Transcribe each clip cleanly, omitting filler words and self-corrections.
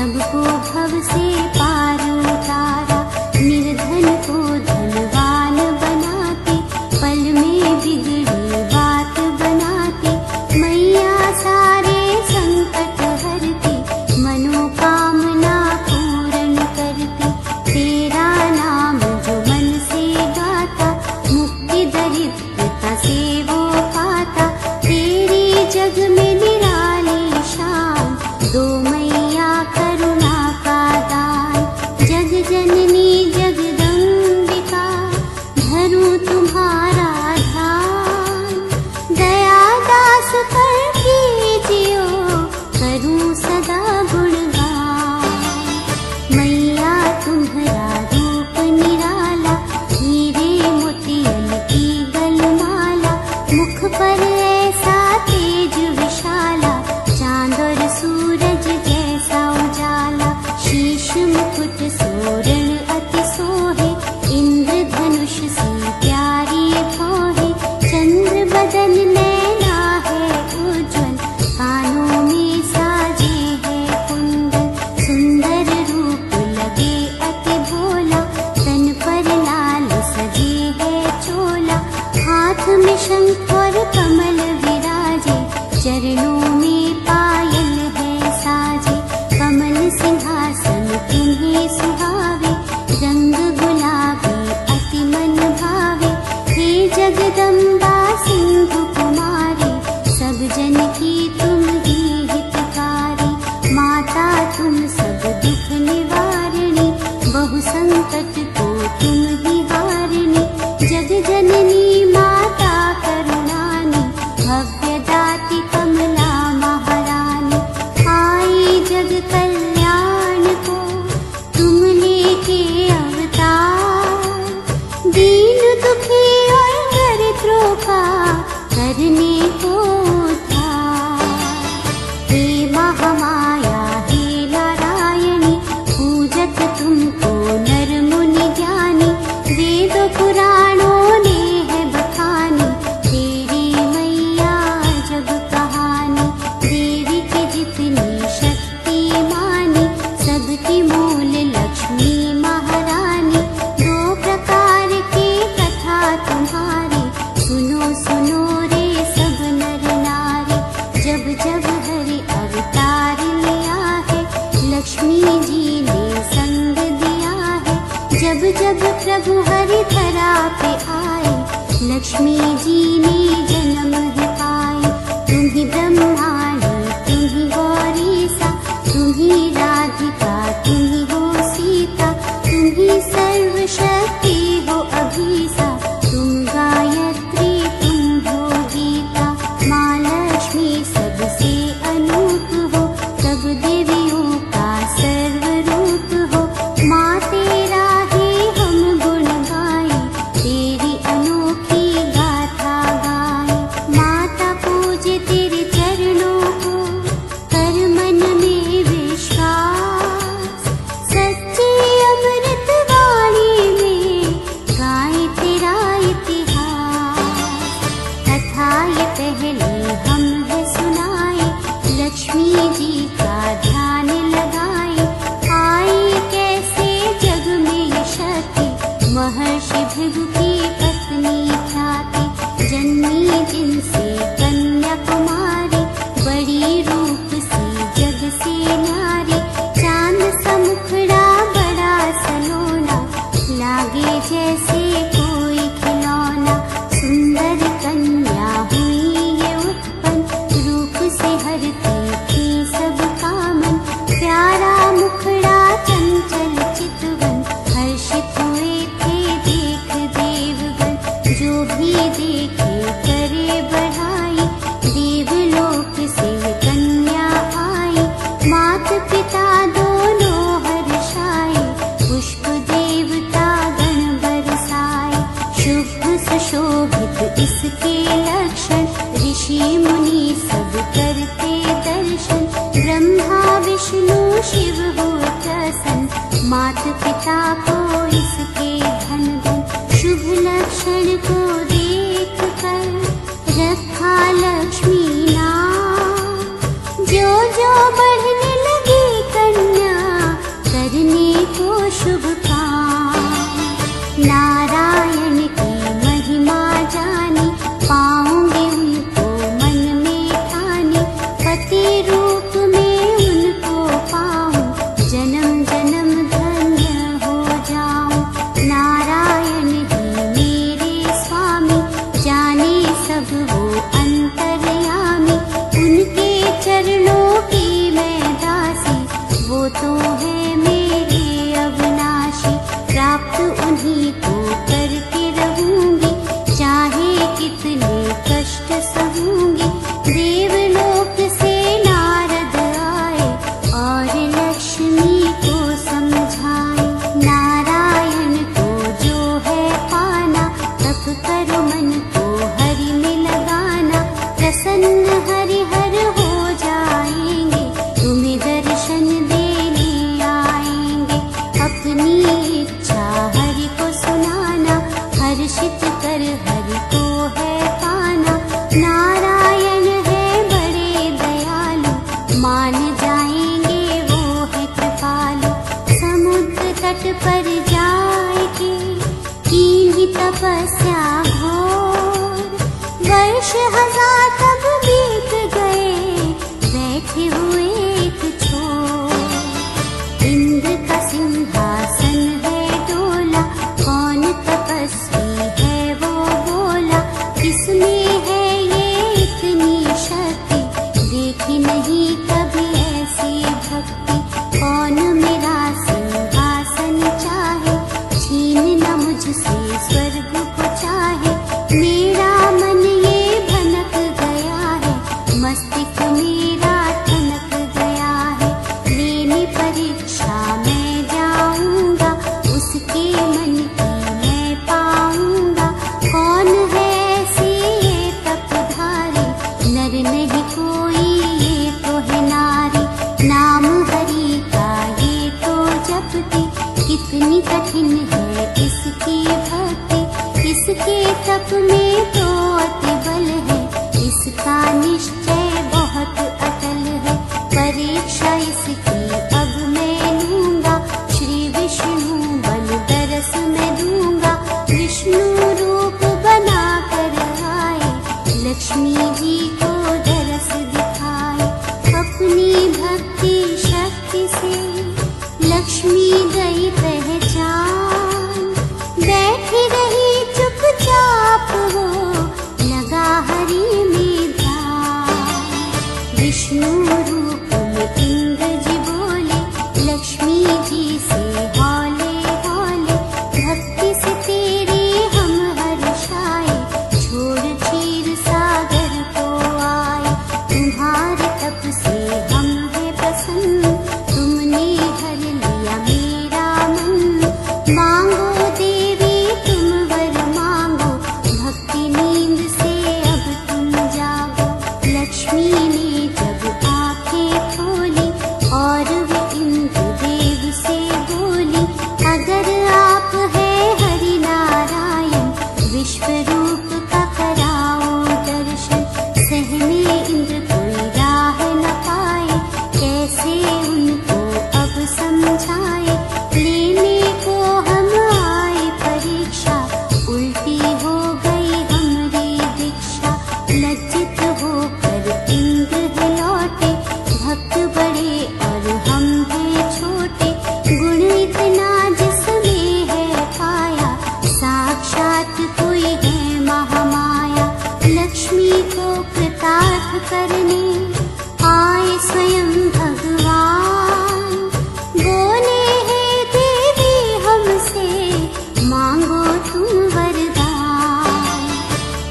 सबको भव से पार उतारा। निर्धन को धनवान बनाते, पल में बिगड़ी बात बनाते। मैया सारे संकट हरती, मनोकामना पूर्ण करती। तेरा नाम जो मन से गाता, मुक्ति दरिद्रता से वो पाता। तेरी जग में निराली शान, दो मैया करुणा का दान। जग जननी जगदम्बिका, धरूं तुम्हारा ध्यान। दया दास पर कीजियो, करूं सदा गुणगान। मैया तुम्हारा रूप निराला, हीरे मोतियन की गलमाला। मुख पर ऐसा तेज विशाला, चांद और सूरज जैसा उजाला। शीश मुकुट सोरण अति सोहे, इंद्रधनुष सी प्यारी भौहे। चंद्र बदन नैना है उज्ज्वल, कानों में साजे है कुंडल। सुंदर रूप लगे अति भोला, तन पर लाल सजे है चोला। हाथ में शंख और कमल विराजे, चरणों में पायल है साजे। कमल सिंहासन तुम्हें सुहावे, रंग गुलाबी अति मन भावे। हे जगदम्बा सिंधु कुमारी, सब जन की तुम ही हितकारी। माता तुम सब दुख निवारिणी, बहु संकट को तुम ही हारिणी। जग जननी माता करुणानी, भव्य दाती कमला महारानी। आई जग कल्याण को तुम लेके अवतार। दीन दुखी और दरिद्रों का करने को उद्धार। हे महामाया हे नारायणी, पूजत तुमको नर मुनि ज्ञानी। वेद पुराणों ने है बखानी, तेरी मैया जग कहानी। देवी की जितनी शक्ति मानी, सबकी मूल लक्ष्मी महारानी। दो प्रकार की कथा तुम्हारी, सुनो सुनो रे सब नर नारी। जब जब हरि अवतार लिया है, लक्ष्मी जी ने संग दिया है। जब जब प्रभु हरि धरा पे आए, लक्ष्मी जी ने जन्म है पाए। तुम ही ब्रह्माणी तुम ही गौरी सा, तुम ही राधिका तुम ही हो सीता। तुम ही सर्वशक्ति हो अभीसा, तुम गायत्री तुम हो गीता। माँ लक्ष्मी सबसे अनूप हो, सब देवियों का सर्वरूप हो। माँ तेरा ही हम गुण गाए, तेरी अनोखी गाथा गाए। माता पूजे तेरे चरणों को, कर मन में विश्वास। सच्ची अमृत वाणी में गाए तेरा इतिहास। कथा ये पहले हम है सुनाए, लक्ष्मी जी का ध्यान लगाए। आई कैसे जग में ये शक्ति, महर्षि भृगु की पत्नी ख्याति। जन्मी जिनसे कन्या कुमारी, बड़ी रूप सी जग से न्यारी। चांद सा मुखड़ा बड़ा सलोना, लागे जैसे कोई खिलौना। सुंदर कन्या हुई ये उत्पन्न, रूप से हरती थी सब कामन। प्यारा मुखड़ा चंचल चितवन, हर्षित हुए थे देख देवगण। जो भी देखे करे बढ़ाई, देवलोक से कन्या आई। मात पिता दोनों हर्षाए, पुष्प देवता गण बरसाए। शुभ सुशोभित इसके लक्षण, ऋषि मुनि सब करते दर्शन। ब्रह्मा विष्णु शिव हुए प्रसन्न, मात पिता को इसके धन धन। शुभ लक्षण को देख कर रखा लक्ष्मी नाम। जो जो बढ़ने लगी कन्या, परीक्षा मैं जाऊंगा, उसके मन की मैं पाऊंगा। कौन है ऐसे ये तपधारी, नर नहीं कोई ये तो है नारी। नाम हरि का ये तो जपती, कितनी कठिन है इसकी भक्ति। इसके तप में तो अति बल है, इसका निश्चय बहुत अटल है। परीक्षा इसकी अब मैं लूंगा, श्री विष्णु बल दरस मैं दूंगा। विष्णु रूप बना कर आए, लक्ष्मी जी को दरस दिखाए। अपनी भक्ति शक्ति से लक्ष्मी गई पहचान, बैठी रही चुपचाप वो, लगा हरि में ध्यान। विष्णु रूप में इंद्र जी बोले, लक्ष्मी जी से हौले हौले। भक्ति से तेरे हम हर्षाए, छोड़ क्षीर सागर को आए। तुम्हारे तप से हम है प्रसन्न, तुमने हर लिया मेरा मन। मांगो देवी तुम वर मांगो, भक्ति नींद से अब तुम जागो। लक्ष्मी ने जब आंखें खोली और वो इंद्र देव से बोली, अगर आप है हरि नारायण, विश्व रूप का कराओ दर्शन। सहने इंद्र कोई राह न पाए, कैसे उनको अब समझाए। लेने को हम आए परीक्षा, उल्टी हो गई हमारी दीक्षा। लज्जित होकर इंद्र है लौटे, भक्त बड़े और हम हैं छोटे। गुण इतना जिसमें है पाया, साक्षात कोई है महामाया। लक्ष्मी को कृतार्थ करने आए स्वयं भगवान, बोले हे देवी हमसे मांगो तुम वरदान।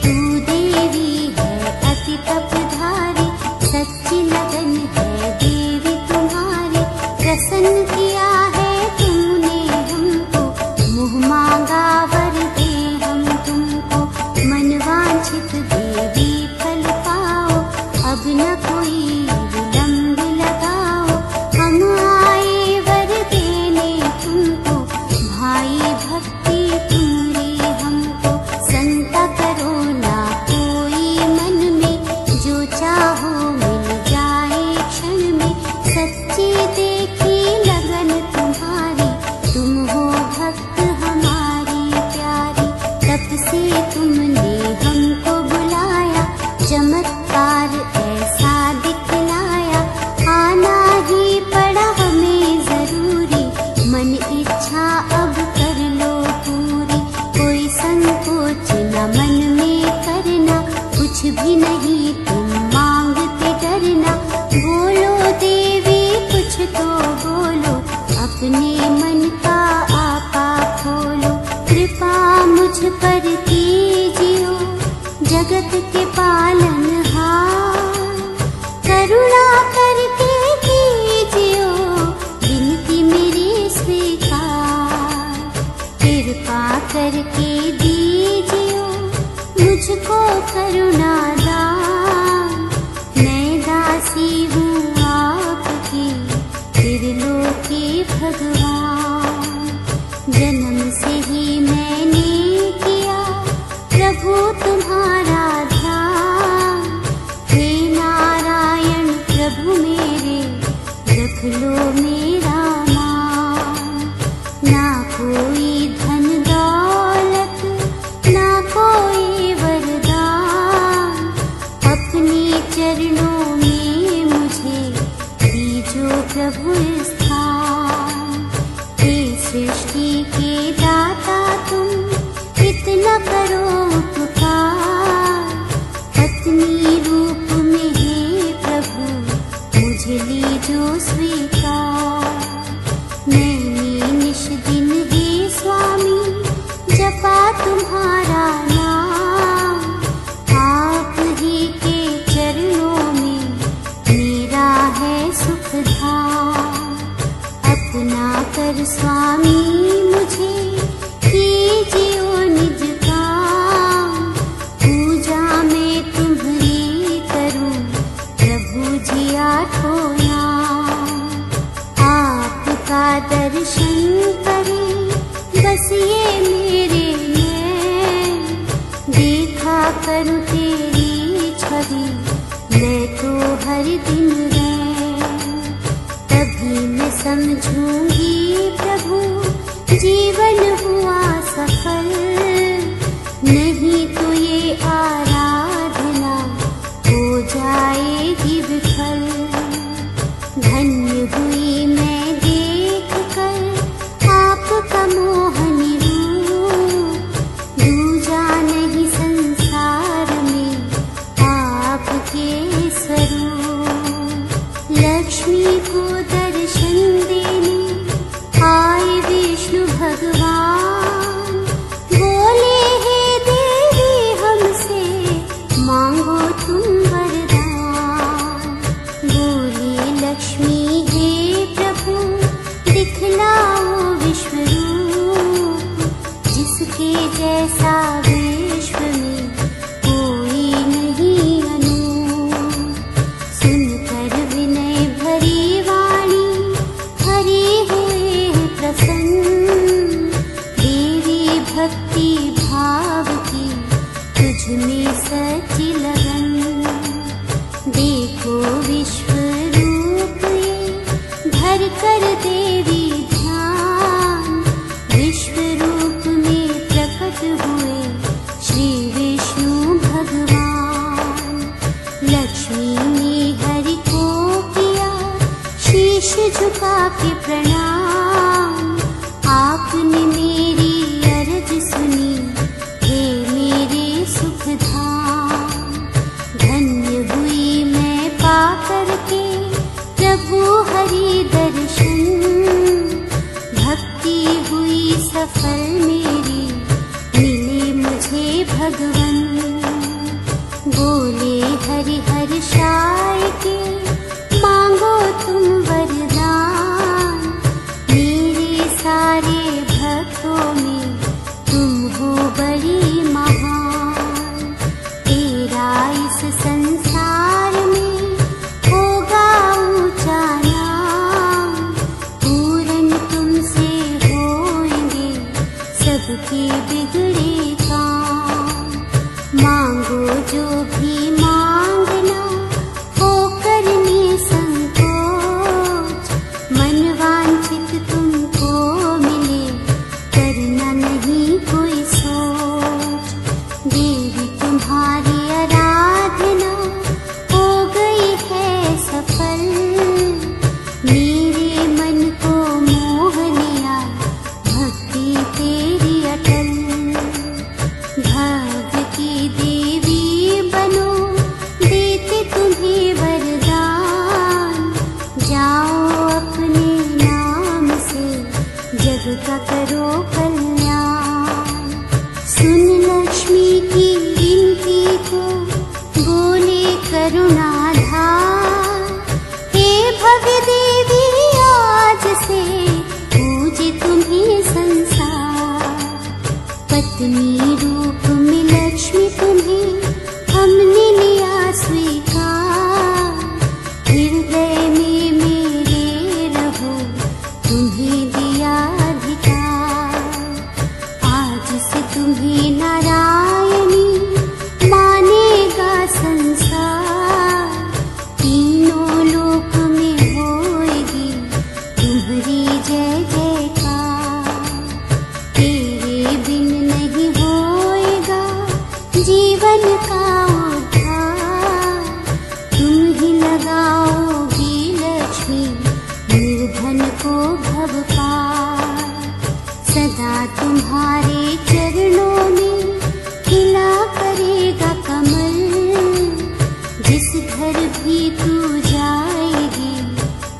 तू देवी है अति तपधारी, सच्ची लगन है देवी तुम्हारी। प्रसन्न किया है तुमने हमको, मुँह मांगा वर दे हम तुमको। मन वांछित देवी फल पाओ, अब न कोई विलंब लगाओ। हम आए वर देने तुमको, भाई भक्ति तुम्हारी हमको। संता करो ना कोई मन में, जो चाहो मिल जाए क्षण में। सच्ची देखी लगन तुम्हारी, तुम हो भक्त हमारी प्यारी। तब से तुमने हमको बुलाया, चमत्कार ऐसा दिखलाया। आना ही पड़ा हमें जरूरी, मन इच्छा अब कर लो पूरी। कोई संकोच न मन में करना, कुछ भी नहीं तुम मांगते डरना। बोलो देवी कुछ तो बोलो, अपने मन का आपा खोलो। कृपा मुझ पर कीजियो, जगत के पालनहार। करुणा करके कीजियो, विनती मेरी स्वीकार। कृपा करके दीजियो मुझको करुणा दान। मैं दासी हूँ आपकी, त्रिलोकी भगवान। जन्म से ही मैंने किया प्रभु तुम्हारा ध्यान। हे नारायण प्रभु मेरे, रख लो मेरा मान। ना कोई धन दौलत, ना कोई वरदान, अपने चरणों में मुझे दीजो प्रभु स्थान। हे सृष्टि के दाता तुम, इतना करो उपकार। पत्नी रूप में हे प्रभु, मुझे लीजो स्वीकार। मैंने निश दिन हे स्वामी, जपा तुम्हारा नाम। आप ही के चरणों में मेरा है सुख धाम। पाकर स्वामी मुझे कीजियो निज काम। पूजा में तुम्हारी करूं प्रभु जी आठों नाम। आपका दर्शन करे बस ये मेरे नैन, देखा करूं तेरी छवि मैं तो हर दिन रैन। तभी मैं समझूंगी प्रभु जीवन हुआ सफल, नहीं तो ये आराधना हो जाएगी विफल। धन्य हुई मैं देख कर आपका मोहनी रूप, दूजा नहीं संसार में आपके स्वरूप। लक्ष्मी को दर्शन देने आए विष्णु भगवान, बोले हे देवी हमसे मांगो तुम वरदान। बोले लक्ष्मी हे प्रभु दिखलाओ विश्व रूप, जिसके जैसा विश्व में कोई नहीं अनूप। सुनकर विनय भरी वाणी हरि हुए प्रसन्न, देवी भक्ति भाव की तुझ में सच्ची लगन। देखो विश्व रूप ये धर कर देवी ध्यान, विश्व रूप में प्रकट हुए श्री विष्णु भगवान। लक्ष्मी ने हरि को किया शीश झुका के प्रणाम, आपने मेरी अर्ज सुनी हे मेरे सुख धाम। धन्य हुई मैं पाकर के प्रभु हरि दर्शन, भक्ति हुई सफल मेरी मिले मुझे भगवन। बोले हरि हर्षाय के मांगो तुम वरदान, मेरे सारे भक्तों में तुम हो बड़ी महान। तेरा इस संसार में होगा ऊंचा नाम, पूरन तुमसे होंगे सबके बिगड़े काम। मांगो जो भी मांगना हो करने संकोच, मन वांछित तुमको मिले करना नहीं कोई सोच। देवी तुम्हारी आराधना हो गई है सफल, मेरे मन को मोह लिया भक्ति तेरी अटल। भाग्य की देवी बनो देते तुम्हें वरदान, जाओ अपने नाम से जग का करो कल्याण। सुन लक्ष्मी की विनती को बोले करुणाधार, हे भव्य देवी आज से पूजे तुम्हें संसार। पत्नी रूप में लक्ष्मी तुम्हें हमने लिया स्वीकार, हृदय में मेरे रहो तुम्हें दिया अधिकार। आज से तुम्हें नारायणी मानेगा संसार, तीनों लोक में होएगी तुम्हारी जय जयकार। तेरे बिन नहीं होएगा जीवन का उद्धार, तुम ही लगाओगी लक्ष्मी निर्धन को भव पार। सदा तुम्हारे चरणों में खिला करेगा कमल, जिस घर भी तू जाएगी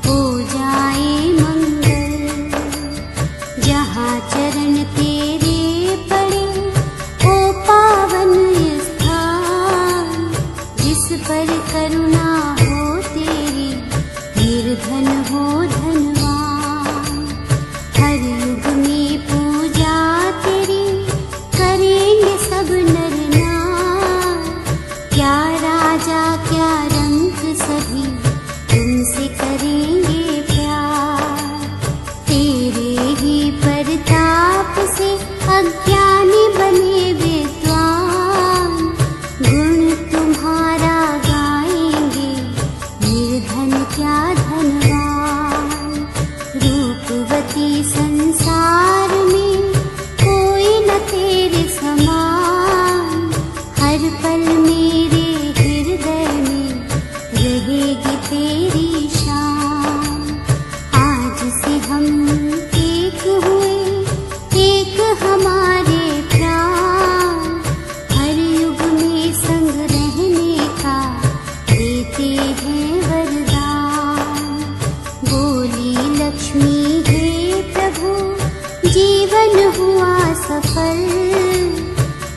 हो जाए मंगल। जहाँ चरण तेरे पड़े हो पावन स्थान, जिस पर करुणा हो तेरी निर्धन हो धनवान। से हम एक हुए, एक हमारे प्राण, हर युग में संग रहने का देते हैं वरदान। बोली लक्ष्मी हे प्रभु, जीवन हुआ सफल,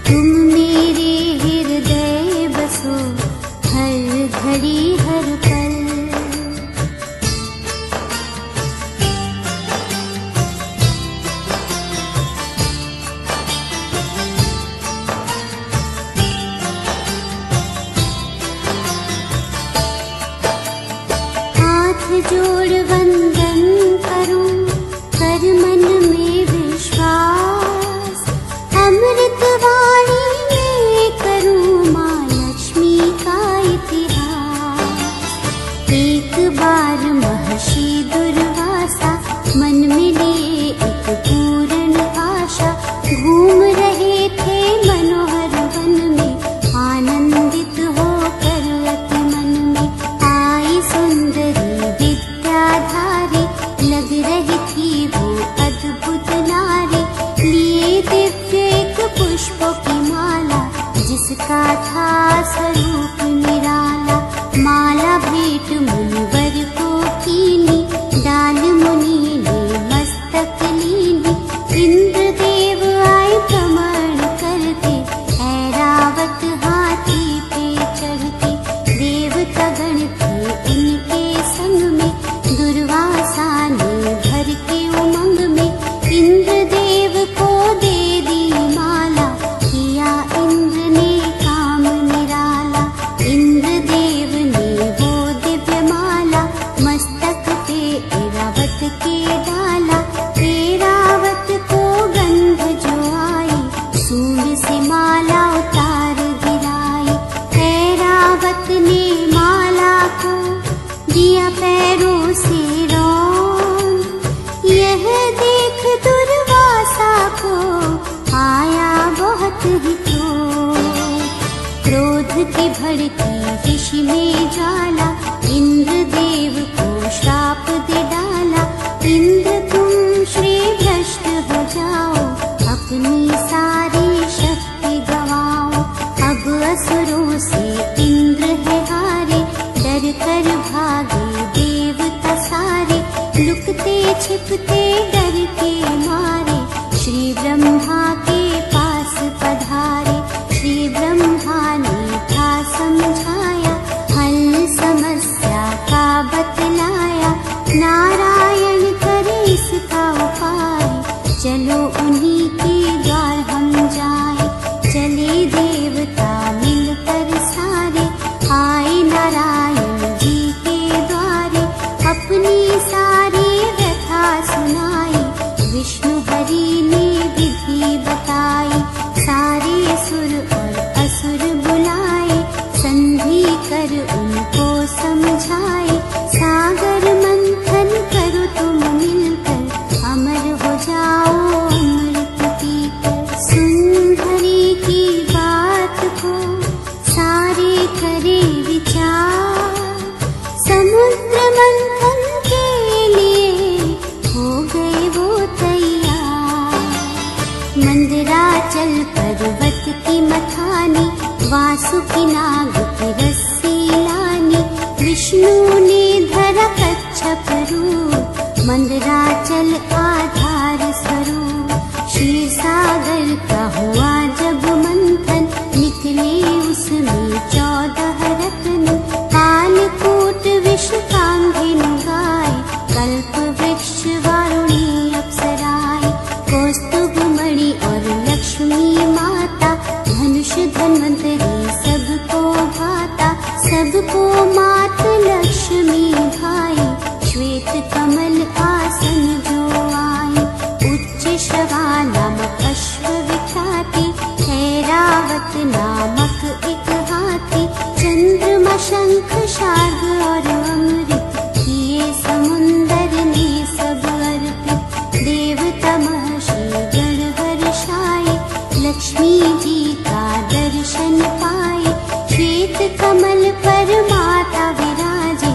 तुम मेरे हृदय बसो हर घड़ी हर पल। जोड़ वंदन करूं, कर मन में विश्वास, अमृत वाणी में करूं माँ लक्ष्मी का इतिहास। एक बार महर्षि दुर्वासा मन में लिए एक पूर्ण आशा, घूम रहे थे मनोहर वन में, आनंदित होकर अति मन में आई सुंदरी विद्याधारी, लग रही थी वो अद्भुत नारी, लिए दिव्य एक पुष्पों की माला, जिसका था स्वरूप निराला। माला भेंट मुनिवर को कीनी, डाल मुनि ने मस्तक लीनी, इंद्रदेव आए प्रमाण करते, ऐरावत हाथी पे चढ़ते, देवता गण थे उनके संग में, दुर्वासा ने भर के उमंग में, इंद्रदेव को दे दी माला, किया इंद्र ने काम निराला। इंद्रदेव ने वो दिव्य माला, मस्तक पे ऐरावत के डाला, ऐरावत को गंध जो आई, सूंड से माला उतार गिराई। ऐरावत ने माला को दिया पैरों से रौंद, यह देख दुर्वासा को आया बहुत ही क्रोध की भड़की ऋषि में ज्वाला, इंद्रदेव को श्राप दे डाला। इंद्र तुम श्री भ्रष्ट हो जाओ, अपनी सारी शक्ति गवाओ। अब असुरों से इंद्र है हारे, डर कर भागे देवता सारे, लुकते छिपते डर के मारे, श्री ब्रह्मा के पास पधारे। श्री ब्रह्मा ने था समझाया, हल समस्या का बतलाया, नारायण करे इसका उपाय, चलो उन्हीं के द्वार हम जाए। चले देवता मिलकर सारे, आए नारायण जी के द्वारे, अपनी सारी व्यथा सुनाई, विष्णु हरि ने विधि बताई। सारे सुर और असुर बुलाए, संधि कर उनको समझाए, सागर मंथन करो तुम मिलकर, अमर हो जाओ अमृत पीकर। सुंदरी की बात को सारे करे विचार, समुद्र मंथन के लिए हो गए वो तैयार। मंदराचल पर्वत की मथानी, वासुकी नाग की रस्सी लानी, विष्णु ने धरा कच्छप रूप, मंदराचल आधार स्वरूप। क्षीर सागर का हुआ जब मंथन, निकले उसमें 14 रत्न, कालकूट विषकांधेनु गाय, कल्प वृक्ष वारुणी अप्सराएं, कौस्तुभ मणि और लक्ष्मी माता, धनुष धन्वंतरी सबको भाता, सबको मात लक्ष्मी भाई, श्वेत कमल आसन जो आई। उच्च श्रवा नामक अश्व विख्याति, ऐरावत नामक एक हाथी, चंद्रमा शंख शार्ग और अमृत, किए समुंदर ने सब अर्पित। देवता महर्षि गण हर्षाए, लक्ष्मी जी का दर्शन पाए, श्वेत कमल पर माता विराजे,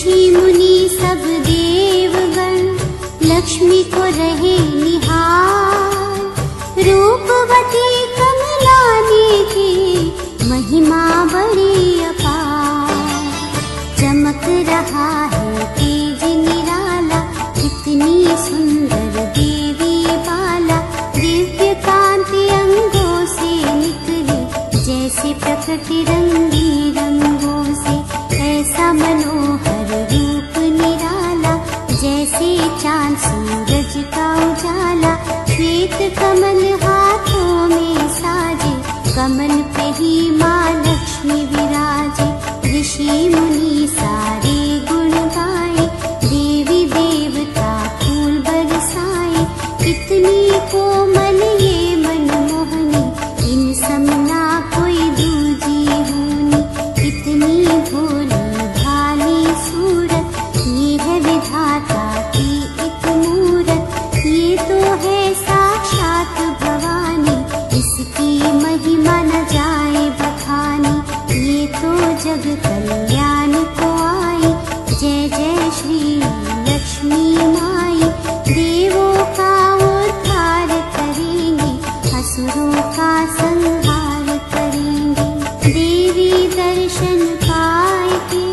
ऋषि मुनि सब देवगण लक्ष्मी को रहे निहार। रूपवती कमलानी की महिमा बड़ी अपार। चमक रहा है तेज निराला, कितनी सुंदर देवी बाला। दिव्य कांति अंगों से निकली, जैसे प्रकृति रंगी रंगों से। ऐसा मनोहर रूप निराला, जैसे चांद सूरज का उजाला। श्वेत कमल हाथों में साजे, कमल पे ही माँ लक्ष्मी विराजे। ऋषि मुनि सारे गुण गाए, देवी देवता फूल बरसाए। कितनी कोमल ये मनमोहनी, इन समना कोई दूजी होनी। कितनी भोली भाली सूरत, ये है विधाता की एक मूरत। ये तो है साक्षात भवानी, इसकी महिमा न जाए बखानी। ये तो जग कल्याण को आई, जय जय श्री लक्ष्मी माई। देवों का उद्धार करेंगे, असुरों का संहार करेंगे। देवी दर्शन पाए के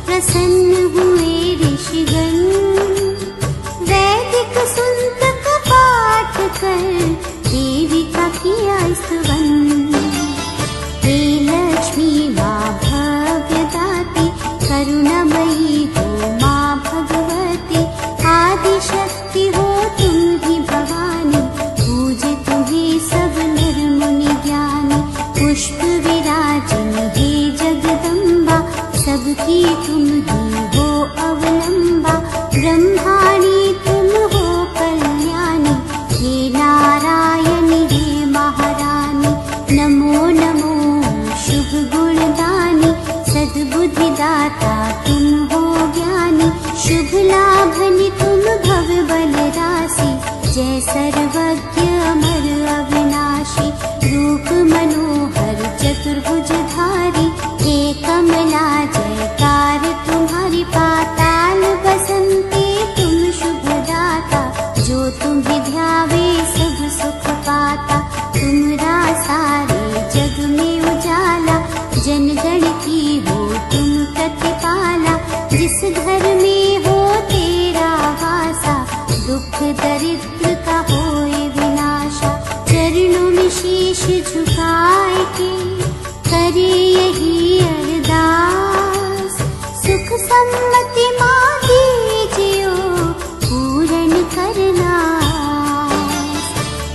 प्रसन्न हुए ऋषिगण। वैदिक सुंतक पाठ कर देवी का किया स्तवन। हे लक्ष्मी माँ भव्य दाती, करुणामयी हो माँ भगवती। आदि शक्ति हो तुम ही भवानी, पूजे तुम्हें सब नर मुनि ज्ञानी। पुष्प विराजिनी हे जगदम्बा, सबकी तुम ही हो अवलंबा। ब्रह्माणी तुम हो कल्याणी, हे नारायणी हे महारानी। नमो नमो शुभ गुणदानी, सद्बुद्धि दाता तुम हो ज्ञानी। शुभ लाभनि तुम भव बल राशि, जय सर्वज्ञ अमर अविनाशी। रूप मनोहर चतुर्भुज धारी, हे कमला जयकार तुम्हारी। पाताल बसंती तुम शुभ दाता, जो तुम्हें ध्यावे सब सुख पाता। तुमरा सारे जग में उजाला, जनगण की हो तुम प्रतिपाला। जिस घर में हो तेरा वासा, दुख दरिद्र का होए विनाशा। चरणों में शीश झुकाए के करे यही अरदास। सुख सम्मति मांगी जियो, पूर्ण करना।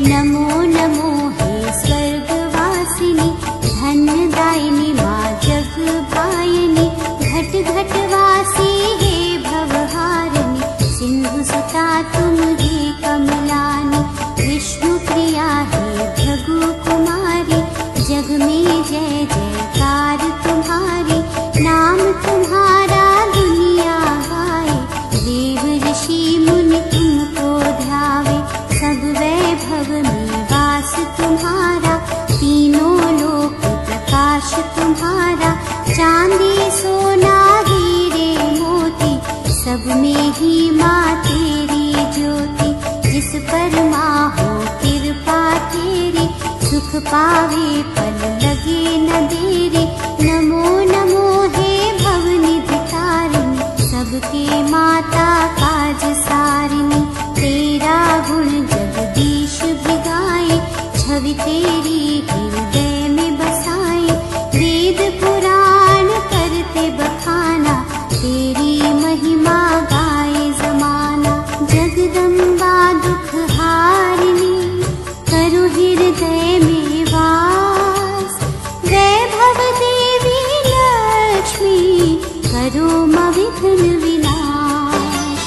नमो नमो हे स्वर्गवासिनी, धन्यदायिनी माँ जग भायिनी। घट घट वासी हे भवहारिणी, सिंधु सुता तुम ही कमलानी। विष्णु प्रिया हे भृगु कुमारी, जग में जय जयकार तुम्हारी। नाम तुम्हारा दुनिया गाए, देव ऋषि मुनि तुमको ध्यावे। सब वैभव में वास तुम्हारा, तीनों लोक प्रकाश तुम्हारा। चांदी सोना हीरे मोती, सब में ही माँ तेरी ज्योति। जिस पर माँ हो कृपा तेरी, सुख पावे पल लगे न देरी। नमो नमो हे भवनिधि तारिणी, सबके माता काज सारिणी। तेरा गुण जगदीश भी गाए, छवि तेरी हृदय में बसाए। वेद पुराण करते बखाना, तेरी महिमा गाए जमाना। जगदम्बा दुख हारिणी, करो हृदय में वास। वैभव देवी लक्ष्मी, करो मविघ्न विनाश।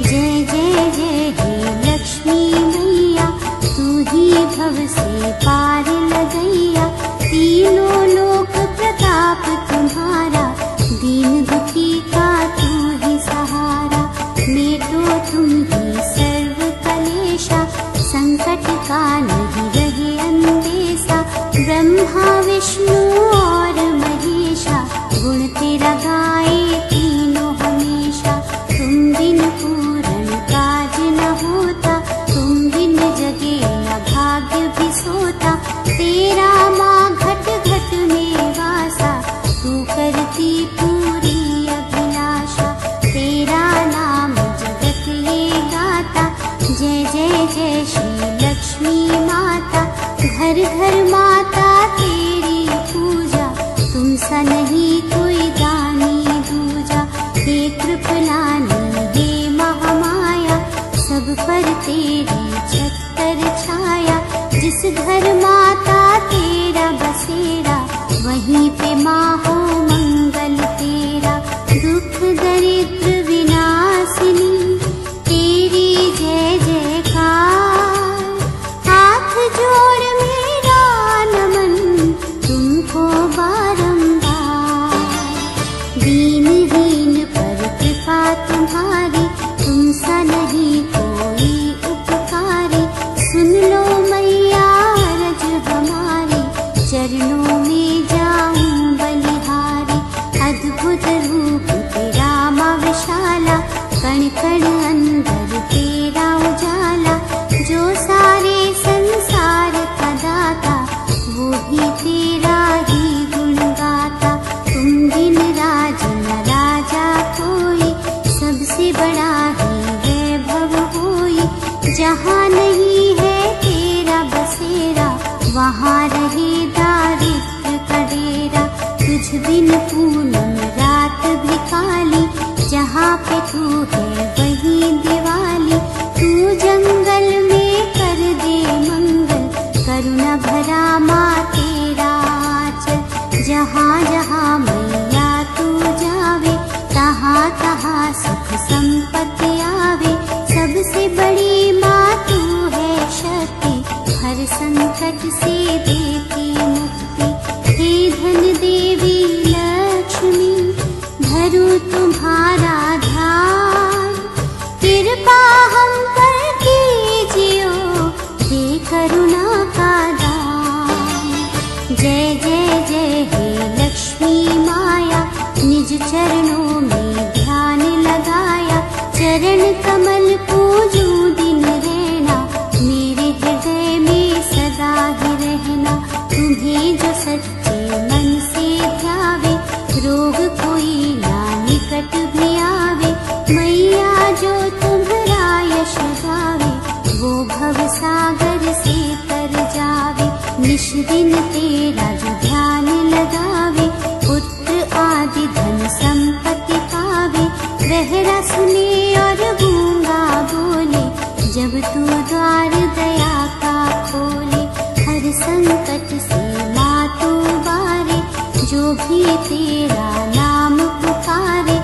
जय जय जय हे लक्ष्मी मैया, तू ही भव से पार लगैया। तीनों लोक प्रताप तुम्हारा, दीन दुखी का तू ही सहारा। मेटो तुम ही सर्व कलेशा, संकट का नहीं रहे अंदेशा। ब्रह्मा विष्णु और महेशा, गुण तेरा गाए तीनों हमेशा। घर घर माता तेरी पूजा, तुम सा नहीं कोई दानी दूजा। हे कृपलानी हे महामाया, सब पर तेरी छतर छाया। जिस घर माता तेरा बसेरा, वहीं पे माँ हो मंगल तेरा। दुख दरिद्र विनाशिनी तेरी जय जयकार। हाथ जोड़ मेरा नमन तुमको बारंबार। दीनहीन पर कृपा तुम्हारी, तुम सा नहीं कोई उपकारी। सुन लो मैया रज हमारी, चरणों में जाऊं बलिहारी। अद्भुत रूप तेरा माँ विशाला, कण कण अंदर तेरा उजाला। जो सारे संसार का दाता, वो भी तेरा ही गुण गाता। तुम बिन राज न राजा कोई, सबसे बड़ा ही वैभव होई। जहाँ नहीं है तेरा बसेरा, वहाँ रहे दारिद्र का डेरा। तुझ बिन पूनम रात भी काली, जहाँ पे तू है वहीं दिवाली। तू जंगल में कर दे मंगल, करुणा भरा माँ तेरा आंचल। जहाँ जहाँ मैया तू जावे, तहाँ तहाँ सुख संपत्ति आवे। सबसे बड़ी माँ तू है शक्ति, हर संकट से देती मुक्ति। हे धन देवी लक्ष्मी, धरू तुम्हारा ध्यान। कृपा हम पर कीजियो, दे करुणा का दान। जय जय जय हे लक्ष्मी माया, निज चरणों में ध्यान लगाया। चरण कमल पूजूं दिन रहना, मेरे हृदय में सदा ही रहना। तुम्हें जो सच्चे मन से ध्यावे, रोग कोई ना निकट भी आवे। मैया जो तुम्हारा यश गावे, वो भव सागर से तर जावे। निश दिन तेरा जो ध्यान लगावे, पुत्र आदि धन संपत्ति पावे। बहरा सुने और गूंगा बोले, जब तू द्वार दया का खोले। हर संकट से माँ तू बारे, जो भी तेरा नाम पुकारे।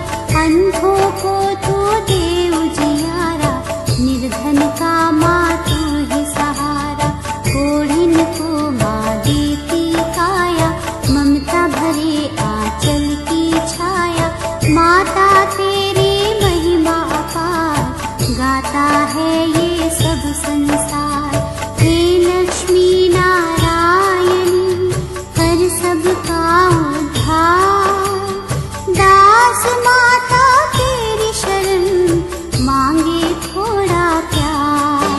अंधों को तू दे उजियारा, निर्धन का माँ तू ही सहारा। कोढ़िन को माँ देती काया, ममता भरे आंचल की छाया। माता तेरी महिमा अपार, गाता है ये सब संसार। हे लक्ष्मी नारायणी, कर सबका उद्धार। दास माता तेरी शरण, मांगे थोड़ा प्यार।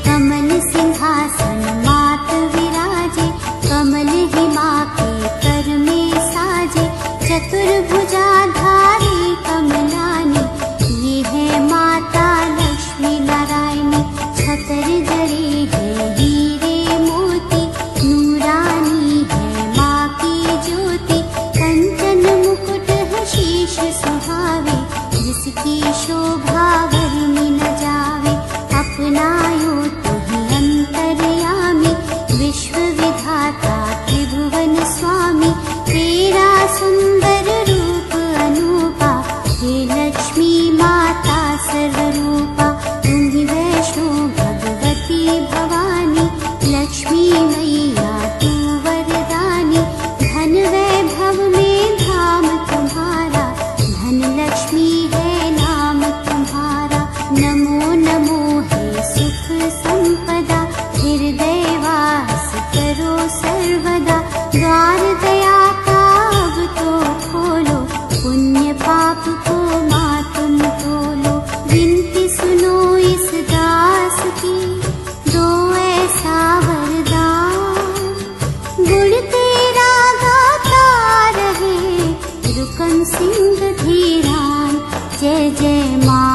कमल सिंहासन मात विराजे, कमल ही माँ के कर में साजे। चतुर्भुजाधारी कमलानी, ये है माता लक्ष्मी नारायणी। छतर जड़ी है हीरे मोती, नूरानी है माँ की ज्योति। कंचन मुकुट है शीश सुहावे, जिसकी शोभा वर्णि न जावे। अपनायो तो ही अंतर्यामी, विश्व विधाता त्रिभुवन स्वामी। तेरा सुंदर रूप अनूपा, हे लक्ष्मी माता सर्वरूपा। तुम ही वैष्णो भगवती भवानी, लक्ष्मी मैया तू वरदानी। धन वैभव में धाम तुम्हारा, धन लक्ष्मी है नाम तुम्हारा। नमो नमो हे सुख संपदा, हृदय वास करो सर्वदा। द्वार दया का अब तो खोलो, पुण्य पाप को माँ तुम तोलो। विनती सुनो इस दास की, दो ऐसा वरदान। गुण तेरा गाता रहे, रुकन सिंह धीरान। जय जय माँ।